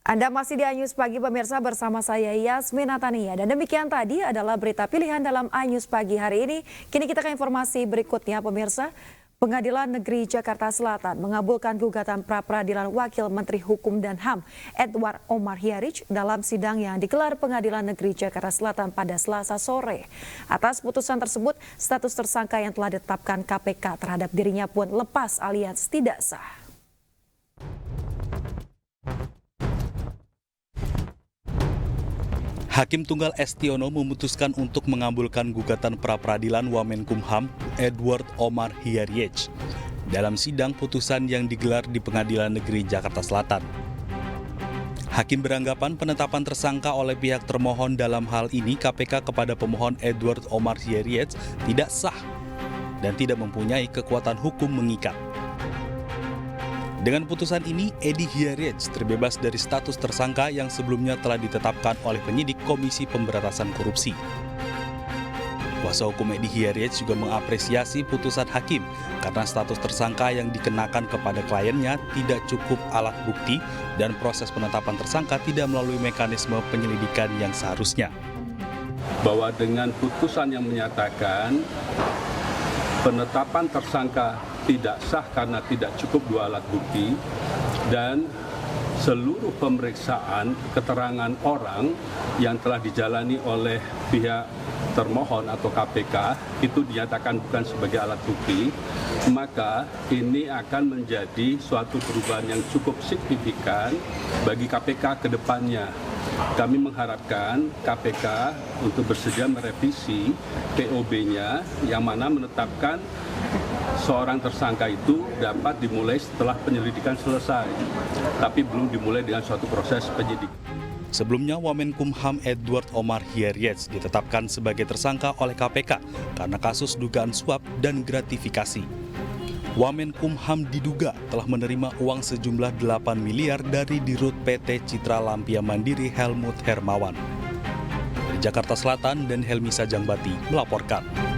Anda masih di Anyus Pagi pemirsa bersama saya Yasmin Natania. Dan demikian tadi adalah berita pilihan dalam Anyus Pagi hari ini. Kini kita ke informasi berikutnya pemirsa. Pengadilan Negeri Jakarta Selatan mengabulkan gugatan pra-peradilan Wakil Menteri Hukum dan HAM Edward Omar Hiyarich dalam sidang yang digelar Pengadilan Negeri Jakarta Selatan pada Selasa sore. Atas putusan tersebut, status tersangka yang telah ditetapkan KPK terhadap dirinya pun lepas alias tidak sah. Hakim Tunggal Estiono memutuskan untuk mengabulkan gugatan pra-peradilan Wamenkumham Edward Omar Hiyarich dalam sidang putusan yang digelar di Pengadilan Negeri Jakarta Selatan. Hakim beranggapan penetapan tersangka oleh pihak termohon dalam hal ini KPK kepada pemohon Edward Omar Hiyarich tidak sah dan tidak mempunyai kekuatan hukum mengikat. Dengan putusan ini, Edi Hiyarich terbebas dari status tersangka yang sebelumnya telah ditetapkan oleh penyidik Komisi Pemberantasan Korupsi. Kuasa hukum Edi Hiyarich juga mengapresiasi putusan hakim karena status tersangka yang dikenakan kepada kliennya tidak cukup alat bukti dan proses penetapan tersangka tidak melalui mekanisme penyelidikan yang seharusnya. Bahwa dengan putusan yang menyatakan penetapan tersangka tidak sah karena tidak cukup dua alat bukti dan seluruh pemeriksaan keterangan orang yang telah dijalani oleh pihak termohon atau KPK itu dinyatakan bukan sebagai alat bukti, maka ini akan menjadi suatu perubahan yang cukup signifikan bagi KPK ke depannya. Kami mengharapkan KPK untuk bersedia merevisi POB-nya yang mana menetapkan seorang tersangka itu dapat dimulai setelah penyelidikan selesai, tapi belum dimulai dengan suatu proses penyidikan. Sebelumnya, Wamenkumham Edward Omar Hiyarich ditetapkan sebagai tersangka oleh KPK karena kasus dugaan suap dan gratifikasi. Wamenkumham diduga telah menerima uang sejumlah 8 miliar dari Dirut PT Citra Lampia Mandiri Helmut Hermawan. Dari Jakarta Selatan dan Helmi Sajangbati melaporkan.